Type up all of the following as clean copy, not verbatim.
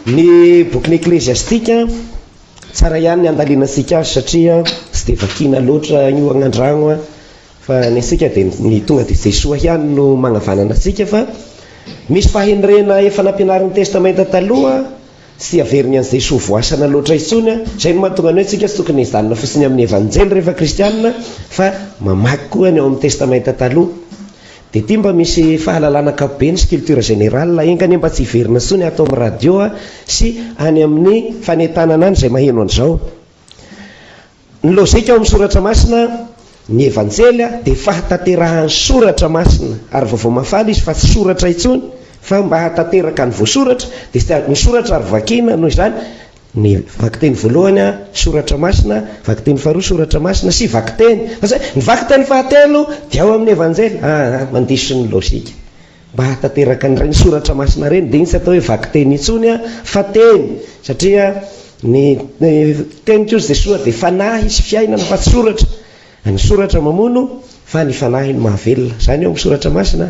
Ny boky ny Eklesiastika tsara ihany ny andalinasika azy satria tsy dia vakina loatra io agnandragno fa ny asika dia ny tonga dia izay soa ihany no magnavanana asika fa misy fahendrena efa nampianarin'ny testamenta taloha sy averiny an'izay soa voasana loatra intsony izay no mahatonga ny hoe tsika tsy tokony izanona fotsiny amin'ny evanjely rehefa kristianina fa mamaky koa ny ao amin'ny testamenta taloha dia ity mba misy fahalalana ankapobeny sy culture générale engany mba tsy hiverina intsony atao amin'ny radio sy any amin'ny fanentanana any izay maheno an'izao. Ny lôjika ao amin'ny soratra masina ny evanjely dia fahataterahan'ny soratra masina ary vaovao mafaly izy fa tsy soratra intsony fa mba hatateraka ny voasoratra dia ny soratra ary vakina noho izany ny vakiteny voalohany soratra masina, vakiteny faharoa soratra masina sy vakiteny ny vakiteny fahatelo dia ao amin'ny evanjely mandiso ny lôjika mba hatateraka ny soratra masina reny dia tsy atao hoe vakiteny intsony fa teny satria ny teny koa izay soa dia fanahy sy fiainana fa tsy soratra. Ny soratra mamono fa ny fanahy ny mahavelona zany eo amin'ny soratra masina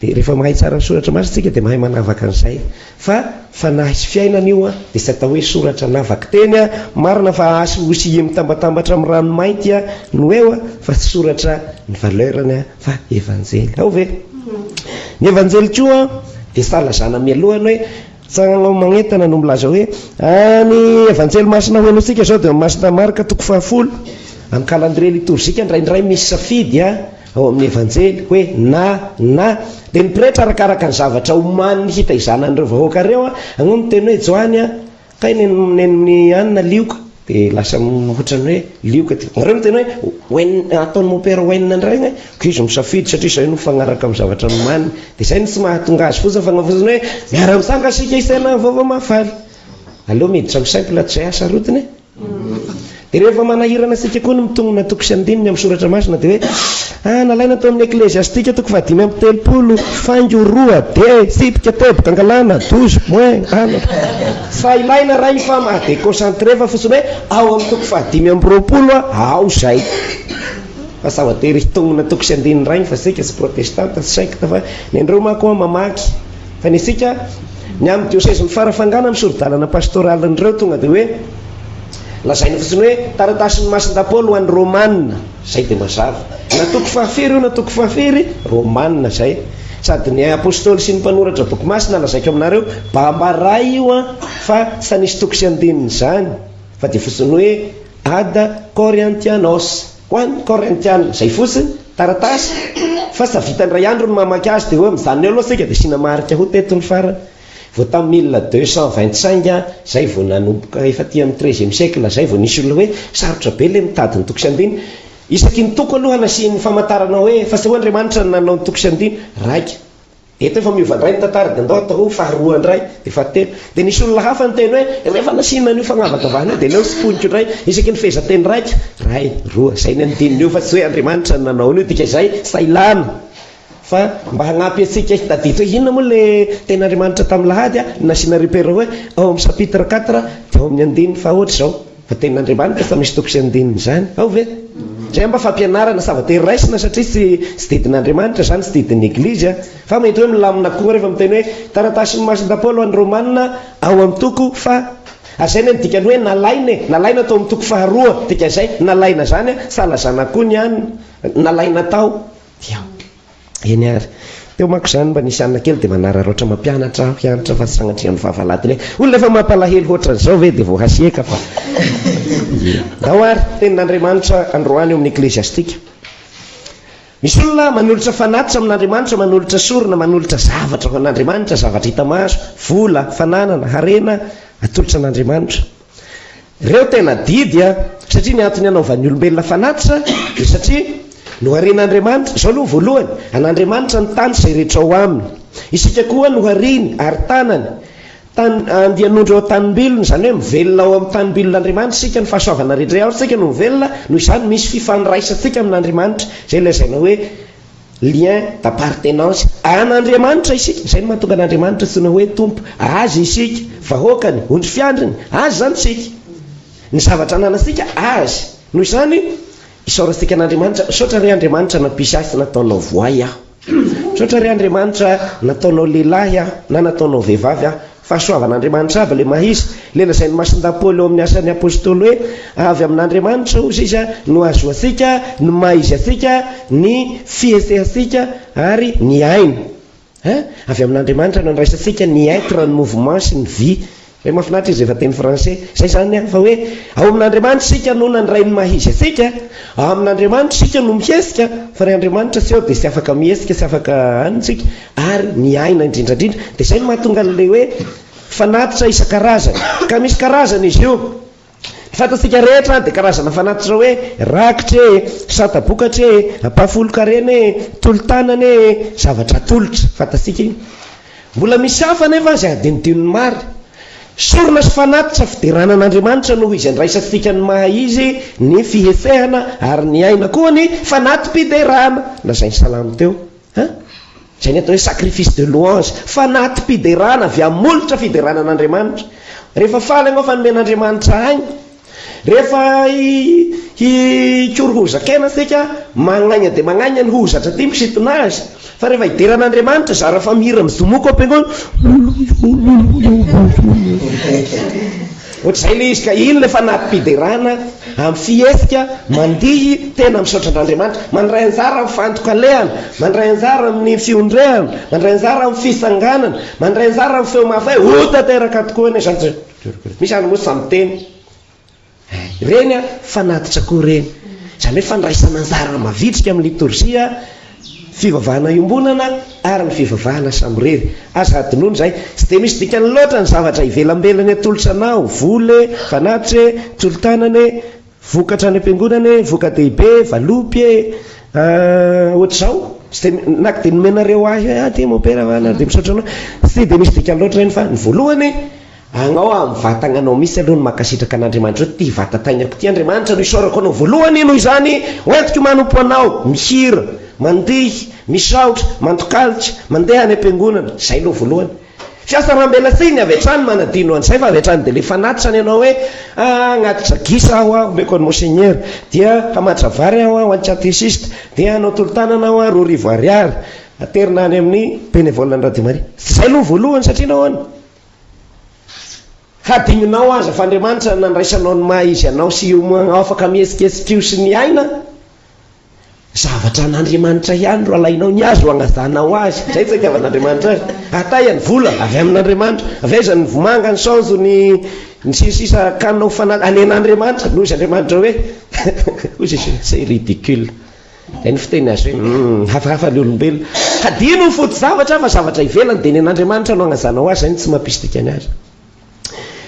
dia rehefa mahay tsara ny soratra masina tsika dia mahay manavaka an'izay fa fanahy sy fiainana io dia tsy atao hoe soratra na vakiteny marina fa asy osy mitambatambatra amin'ny ranomainty no eo fa tsy soratra ny valeurany fa evanjely ao ve. Ny evanjely koa dia salazana mialohany hoe tsananao magnetana no milaza hoe ny evanjely masina ho antsika zao dia masina marika 10 amin'ny calendrier liturgique indraindray misy safidy ao amin'ny evanjely hoe na dia ny pretra arakaraka ny zavatra omaniny hita izanan'ireo vahoaka reo agno miteny hoe joany kay ny anina lioka dia lasa ohatrany hoe lioka reo miteny hoe ataony mopera hoenina ndray ko izy misafidy satria izay no mifanaraka amin'ny zavatra omaniny dia izay no tsy mahatonga azy fotsiny fagnafozany hoe miara-misanga sika isaina vaovao mafaly aloha miditra amin'ny simple tsy izay asa rotiny dia rehefa manahirana sika koa no mitongona toko sy andininy amin'ny soratra masina dia hoe nalaina tao amin'ny Eklesiastika toko 5:30 fango roa de sipika teboka angalana 12 moins sa ilaina raha fa dia concentré fa fotsiny hoe ao amin'ny toko 5:20 ao zay fa sawatery hitongona toko sy andininy rainy fa sika tsy protestanta tsy secte fa ny andreo manko mamaky fa ny sika ny amin'ny diocèse mifarafangana amin'ny sordalana pastoral nireo tonga dia hoe lazaina fotsiny hoe taratasiny masin-dapôly ho an'ny romanina zay dia mazava na toko fahafiry io na toko fahafiry romanina zay sady ny apôstôly sy ny mpanoratra boky masina lazaiko aminareo bambaray io fa tsy nisy toko sy andininy zany fa dia fotsiny hoe ada Corinthianos ho an'ny Corinthiana zay fotsiny taratasy fa sa vitandray andro no mamaky azy dia hoe mizany eo aloha sika dia sina marika ho tetony farany vao tamin'ny 1225 zay vao nanomboka efa ty amin'ny 13e siècle zay vao nisy olona hoe sarotra be le mitady ny toko sy andiny isaky ny toko aloha nasiany famantarana hoe fa tsy ho Andriamanitra nanao ny toko sy andiny raika eto efa miovandray ny tantara dia andao atao faharoa andray dia fahatelo dia nisy olona hafa ny teny hoe rehefa nasina an'io fagnavaka vahana dia leo sy poniko indray isaky ny fehezanteny raika ray roa zay ny andininy io fa tsy hoe Andriamanitra nanao an'io dika izay sailana fa mba hagnampy atsika hitadito hoe inona moa le ten'Andriamanitra tamin'ny lahady nasiana repera hoe ao amin'ny chapitre 4 dia ao amin'ny andininy fa ohatry zao fa ten'Andriamanitra fa misy toko sy andininy zany ao ve zay mba fampianarana savatery raisina satria tsy didin'Andriamanitra zany tsy didin'ny eglizy fa mety hoe milamina koa rehefa miteny hoe taratasiny masin-dapôly ho an'ny romanina ao amin'ny toko fa azay ny dikany hoe nalaina tao amin'ny toko faharoa dika izay nalaina zany salazana koa ny any nalaina tao eny ary teo mako zany mba nisy anina kely dia manararoatra mampianatra hianatra fa tsy sanatrian'ny vavalatiny olona efa mampalahelo ohatran'izao ve dia vao hasiaka fa ao ary tenin'Andriamanitra androany eo amin'ny Eklesiastika misy olona manolotra fanatitra amin'Andriamanitra manolotra sorona manolotra zavatra ho an'Andriamanitra zavatra hita maso vola fananana harena atolotra an'Andriamanitra ireo tena didy satria ny antony anaovan'ny olombelona fanatitra dia satria noharian'Andriamanitra zao aloha voalohany an'Andriamanitra ny tany izay rehetra ao aminy isika koa nohariany ary tanany andianondro ao tanimbilona zany hoe mivelona ao amin'ny tanimbilon'Andriamanitra sika ny fahasoavana rehetra ao sika no mivelona noho izany misy fifandraisantsika amin'Andriamanitra zay lazaina hoe lien d'appartenance an'Andriamanitra isika izay no mahatonga an'Andriamanitra tsona hoe tompo azy isika vahoakany ondry fiandriny azy zany sika ny zavatra ananasika azy noho izany isaorantsika an'Andriamanitra saotra re Andriamanitra nampisy azy nataonao voay aho saotra re Andriamanitra nataonao lehilahy aho na nataonao vehivavy aho fahasoavan'Andriamanitra aby le mahisy le lazain'ny masindapoly eo amin'ny asan'ny apôstôly hoe avy amin'Andriamanitra ozy izy no azo atsika no mahizy atsika ny fiesehatsika ary ny aina avy amin'Andriamanitra no andraisantsika ny être ny mouvement sy ny vie hoe mahafinaritra izy efa teny français zay zany fa hoe ao amin'Andriamanitra sika no nandray ny mahizy atsika ao amin'Andriamanitra sika no mihesika fa ry Andriamanitra sy eo dia sy afaka mihesika sy afaka anitsika ary ny aina indrindrandrindra dia zay no mahatonga an'ilay hoe fanatitra isan-karazany ka misy karazana izy io fantatsika rehetra dia karazana fanatitra hoe rakitra satabokatra pafolo-karena tolo-tanana zavatra tolotra fantatsika iny mbola misy hafa nefa zay adinodinony mary sorona sy fanatitra fideranan'Andriamanitra no izy andraisantsika ny mahizy ny fihesehana ary ny aina koa ny fanatim-piderana lazay ny salamo teo zay ny atao hoe sacrifice de louange fanatim-piderana avy amolotra fideranan'Andriamanitra rehefa faly ianao fa nomen'Andriamanitra aina rehefa hikorohozakena sika magnaina dia magnaina ny hozatra ty misitona azy fa rehefa hideran'Andriamanitra zara fa mihira mizomoko ampiangoana ohatr'izay le izy ka iny le fanatim-piderana amin'ny fihesika mandihy tena misaotra an'Andriamanitra mandray anjara amin'ny fantokalehana mandray anjara amin'ny fiondrehana mandray anjara amin'ny fisanganana mandray anjara amin'ny feo mafay ho tanteraka tokoa eny zany misy any moa samy teny reny fanatitra koa reny zany hoe fandraisana anjara mavitrika amin'ny liturgia fivavahana iombonana ary ny fivavahana samyrery aza adinono zay tsy dia misy dikany loatra ny zavatra ivelambelany atolotranao voly fanatitra tolotanana vokatra ny ampiangonana voka-dehibe valopy ohatr'izao tsy dia naky dia nomenareo ahy ty mopera dia misaotra anao tsy dia misy dikany loatra reny fa ny voalohany anao amin'ny vatagnanao misy aloha ny makasitraka an'Andriamanitra hoe ty vatatainako ty Andriamanitra no isaorako anao voalohany noho izany hoentiko manompo anao mihira mandihy misaotra mandokalitra mandeha any ampiangonana zay aloha voalohany fiasa rambelatsiny avy hatrany manadino an'izay fa avy hatrany dia le fanatitra ny anao hoe agnatitra gisa aho omeko any monseigneur dia hamatitra vary aho ho an'ny catéchiste dia anao tolotanana aho 2 ariary aterina any amin'ny bénévole ny Radio Maria zay aloha voalohany satria nao any hadininao aza fa Andriamanitra nandraisanao ny mahizy anao sy anao afaka mihesikesika io sy ny aina zavatra n'Andriamanitra ihany ro alainao ny azy ro agnazanao azy zay tsy itiavan'Andriamanitra azy atay ny vola avy amin'Andriamanitra avy aiza ny vomanga ny sanjo ny sisisa kanao fanaty anen'Andriamanitra noho izy Andriamanitra hoe ozy c'est ridicule zay ny fiteny azy hoe hafahafa le olombelona hadino ny foty zavatra fa zavatra ivelany dia nen'Andriamanitra no agnazanao azy zay ny tsy mampisy dikany azy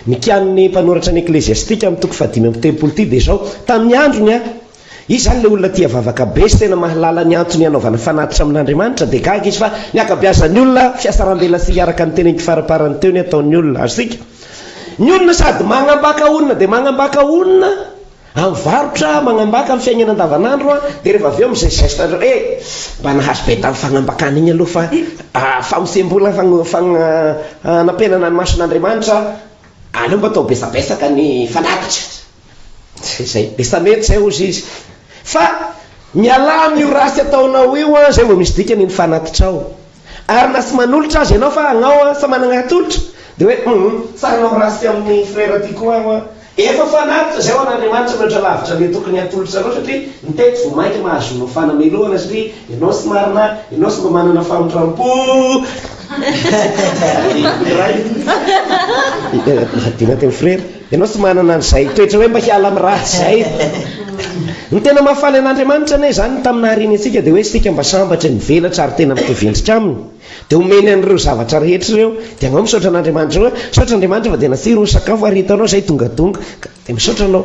nikian'ny mpanoratra ny ekleziastika amin'ny toko 5 ty dia zao tamin'ny androny izy zany le olona tia vavaka be sy tena mahalala ny antony anaovana fanatitra amin'Andriamanitra dia gaga izy fa ny akabiazan'ny olona fiasarambela sy araka ny tenenty faraparany teo ny ataon'ny olona azika ny olona sady magnambaka olona dia magnambaka olona amin'ny varotra magnambaka amin'ny fiainana andavanandro dia rehefa avy eo amin'izay geste mba nahazo be tamin'ny fagnambakana iny aloha fa famosembola fanapenana ny mason'Andriamanitra aleo mba atao besabesaka ny fanatitra zay bestamety zay ozy izy fa mialamy io rasy ataonao io zay vao misy dikany ny fanatitrao ary na sy manolotra azy ianao fa agnao sa manana atolotra dia hoe saranao rasy amin'ny frère ty koa aho efa fanatitra zay ho an'Andriamanitra mihoatra lavitra le tokony atolotra anao satria nitety vo mainky mahazonao fanamelohana satria ianao sy marina ianao sy mba manana famotrampo dina teny frère ianao sy manana an'izay toetra hoe mba hiala amin'ny ratsy zay ny tena mahafaly an'Andriamanitra ane zany tamin'ny hariny atsika dia hoe sika mba sambatra ny velatra ary tena mitovendrika aminy dia omeny an'ireo zavatra rehetra ireo dia anao misaotra an'Andriamanitra hoe saotra Andriamanitra fa dia natsiry ny sakafo ary hitanao zay tongadonga dia misaotra anao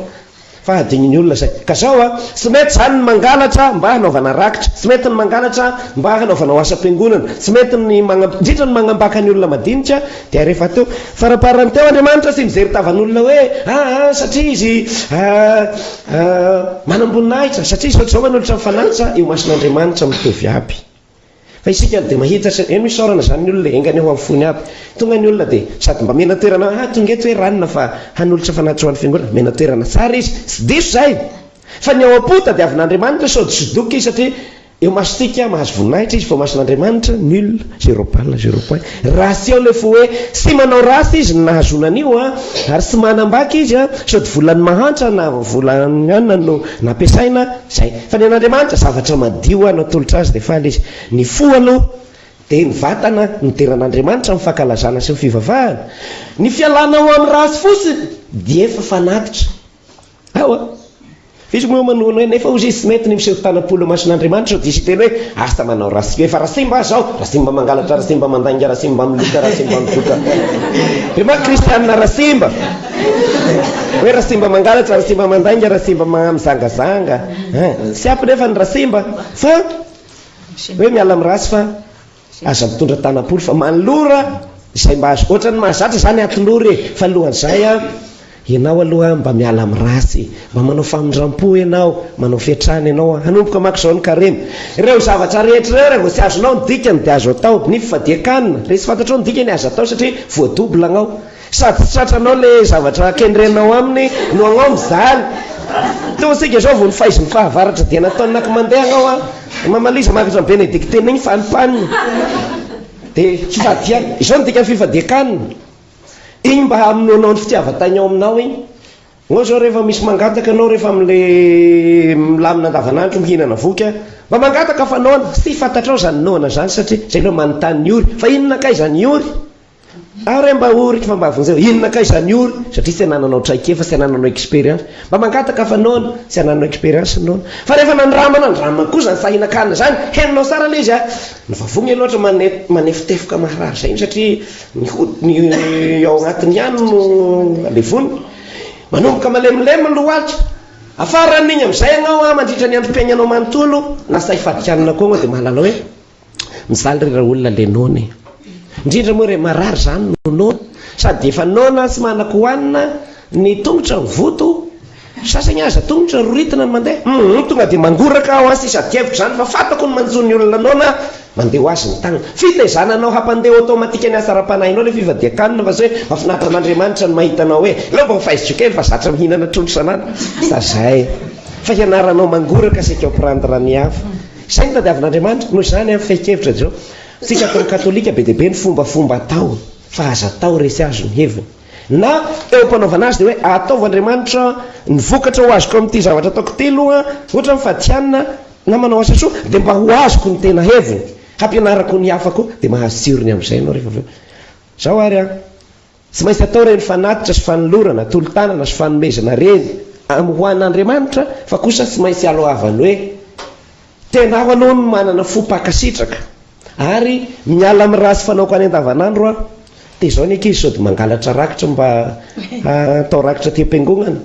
fa adininy olona zay ka zao tsy mety zany ny mangalatra mba hanaovana rakitra tsy mety ny mangalatra mba hanaovana asa-piangonana tsy mety indrindra ny magnambaka ny olona madinika dia rehefa teo faraparany teo Andriamanitra sy mijery tavan'olona hoe satria izy manamboninahitra satria izy ohatr'izao manolotra mifanatitra eo mason'Andriamanitra mitovy aby fa isika dia mahita eno misaorana zany ny olona engany eo amin'ny fony aby tonga ny olona dia sady mba mena toerana tonga eto hoe ranona fa hanolotra fanatitra ho an'ny fiangonana mena toerana tsara izy sy diso zay fa ny ao am-pota dia avy n'Andriamanitra sody sodoky izy satria eo masitsika mahazo voninahitra izy fa mason'Andriamanitra nul zéro balle zéro point rasy eo le fo hoe sy manao rasy izy nahazonan'io ary sy manambaka izy sody volany mahantra na volany anna no nampiasaina zay fa ny an'Andriamanitra zavatra madio anao tolotra azy dia faly izy ny fo aloha dia ny vatana nideran'Andriamanitra amin'ny fankalazana sy ny fivavahana ny fialanao amin'ny rasy fosiny dia efa fanatitra Fisy moa manono hoe nefa ozy sy mety ny miseho tanapolo mason'Andriamanitra dia sy teny hoe asta manao rasy efa rasimba zao rasimba mangalatra rasimba mandainga rasimba milika rasimba midoka dia ma kristianina rasimba hoe rasimba mangalatra rasimba mandainga rasimba mizangazanga sy ampy nefa ny rasimba fa hoe miala amin'ny rasy fa aza mitondra tanapolo fa manolora izay mba azo ohatrany mahazatra zany atolory fa alohan'izay ianao aloha mba miala amin'ny rasy mba manao famindram-po ianao manao fiatrana ianao hanomboka maka zao ny karemy ireo zavatra rehetra ireo rehefa tsy azonao ny dikany dia azo atao ny fifadiakanina re sy fantatrao ny dikany azo atao satria voadobla anao sady tsy tratranao le zavatra kendrenao aminy no anao mizaly tosika zao vo ny faiziny fahavaratra dia nataony naky mandeha anao mamaliza makatra ny benedictine igny fanimpanina dia fifadiana izao ny dikany fifadiakanina igny mba aminonao ny fitiavan-tainao aminao igny ao zao rehefa misy mangataka anao rehefa am'le milamina andavanandro mihinana voky mba mangataka fa noana sy fantatrao zany noana zany satria zay nao manontany ny ory fa inona kay zany ory ary mba ory fa mba avon'izay inona kay zany ory satria sy anananao traikefa sy anananao expérience mba mangataka fa noana sy anananao expérience noana fa rehefa nandramana koa zany sahinan-kanina zany heninao sara le izy navavogny loatra manefitefoka maharary zay satria ny ao agnatiny ihany no alevony manomboka malemilemy ny lohalitra afaran'igny amin'izay anao mandritra ny androm-piainanao manontolo lasa ifadikanina koa dia mahalala hoe mizaly rera olona le nony indrindra moa re marary zany nonona sady efa nona sy manako hohanina ny tongotra ny voto sasany aza tongotra roritina ny mandeha tonga dia mangoraka ao asy sady hevitra zany fa fatako ny manjony olona nona mandeha ho azy ny tagna fitaizananao hampandeha automatika ny asara-panahinao le fivadiakanina fa zay hoe mahafinaritra an'Andriamanitra ny mahitanao hoe leo mba faizitsokely fa zatra mihinana trondro sanana sa zay fa hianaranao mangoraka sika prendre ny hafa zay ny tadiavin'Andriamanitra noho izany amin'ny feikevitra zao sika atao katolika be dia be ny fombafomba atao fa aza atao resy azo ny heviny na eo mpanaovana azy dia hoe ataovan'Andriamanitra ny vokatra ho azoko amin'ity zavatra ataoko ty aloha ohatra mifatianina na manao asa soa dia mba ho azoko ny tena heviny hampianarako ny hafa koa dia mahazo tsirony amin'izay ianao rehefa aveo zao ary tsy maintsy atao reny fanatitra sy fanolorana tolo-tanana sy fanomezana reny ho an'Andriamanitra fa kosa tsy maintsy alohavany hoe tena aho aloha no manana fo pakasitraka ary miala amin'ny rasy fanaoko any andavanandro dia zao ny ankizy sao dia mangalatra rakitra mba atao rakitra ty am-piangonana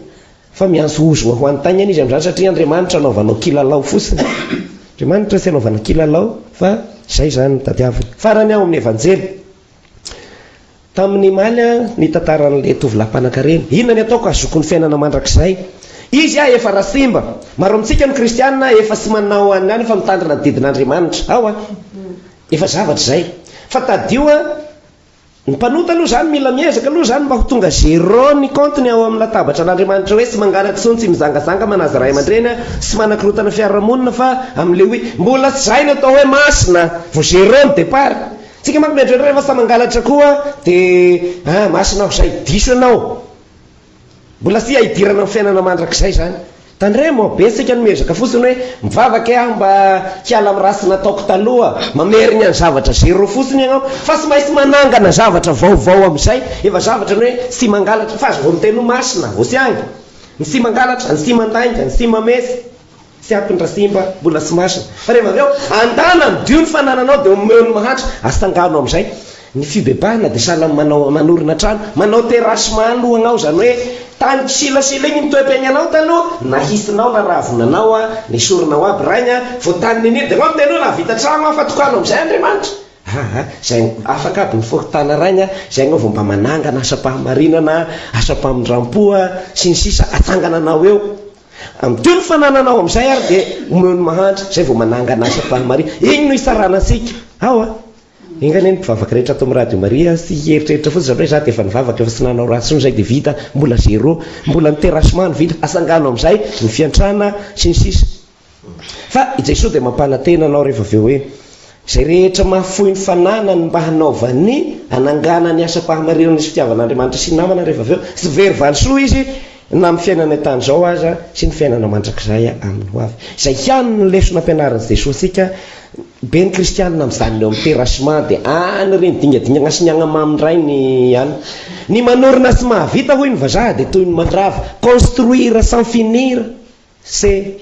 fa miantso ozona ho antainany izy amin'izany satria Andriamanitra anaovanao kilalao fotsiny Andriamanitra tsy anaovana kilalao fa zay zany tadiavina farany aho amin'ny evanjely tamin'ny maly ny tantaran'le tovolahy-panan-karena inona ny ataoko azoko ny fiainana mandrakizay izy efa rasimba maro amintsika ny kristianina efa sy manao any fa mitandrina ny didin'Andriamanitra ao efa zavatra zay fa tadio ny mpanota aloha zany mila miezaka aloha zany mba ho tonga zéro ny compteny ao amin'ny latabatra an'Andriamanitra hoe sy mangalatra tsony tsy mizangazanga manazy ray aman-dreny sy manakorotana fiarahamonina fa amin'le hoe mbola tsy zay ny atao hoe masina vo zéro ny départ tsika manko miandreny rehefa sa mangalatra koa dia masina aho zay diso ianao mbola sy hidirana amin'ny fiainana mandrakizay zany tandremo besika ny miezaka fotsiny hoe mivavaka aho mba hiala amin'ny rasy nataoko taloha mameriny any zavatra zéro fotsiny ianao fa sy maintsy manangana zavatra vaovao amin'izay efa zavatra ny hoe sy mangalatra fa azo vo miteno masina vo sy agny ny sy mangalatra ny sy mandainga ny sy mamesy sy ampindrasimba mbola sy masina fa rehefa aveo andana midio ny fanananao dia omeo ny mahantra asitangano amin'izay ny fibebahana dia sahala manorina trano manao terasement alohanao zany hoe tany silasila igny mitoem-piainanao taloha nahisinao na ravonanao ny sorinao aby raigna vo tany nini dia ao teno raha vita trano fa tokano amin'izay Andriamanitra zay afaka aby ny fokotana raigna zay anao vo mba manangana asa-pahamarinana asa-pamindram-poa sy ny sisa atsangana anao eo am'tio ny fanananao amin'izay ary dia omeo ny mahantra zay vo manangana asa-pahamarina igny no isarana asika ingany ny mpivavaka rehetra ato amin'ny radio Maria sy heritreritra fotsiny zany hoe za dia efa nivavaka efa sy nanao ratsy zay dia vita mbola zéro mbola ny terasement vita asangano amin'izay ny fiantrana sy ny sisa Fa i Jesosy dia mampanantena anao rehefa avy eo hoe izay rehetra mahafoy ny fananany mba hanaovany hanangana ny asa-pahamarinana sy fitiavan'Andriamanitra sy ny namana rehefa avy eo sy very valisoa izy na amin'ny fiainana tany zao aza sy ny fiainana mandrakizay amin'ny ho avy. Izay ihany ny lesona ampianaran'i Jesosy tsika be ny kristianina amin'izany eo amin'ny terrassement dia any reny dingadingana sy ny agnamamindray ny any ny manorina sy mahavita hoy ny vazaha dia toy ny mandrava construire sans finir c'est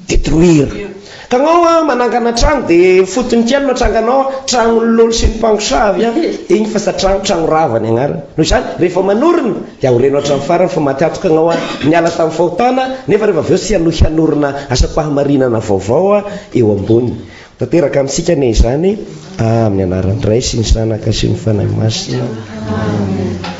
détruire. Ka anao manangana trano dia fotony tiany no tranganao tranon'olo sy ny mpangosavy igny fa sa trano ravany agnarany. Noho izany rehefa manorina dia ahorenao hatramin'ny farany fa matatoka anao niala tamin'ny fahotana nefa rehefa avy eo sy hanorina asa-pahamarinana vaovao eo ambony. Tanteraka amintsika ne izany amin'ny anaran'ny Ray sy ny Sanaka sy ny Fanahy Masina. Amen.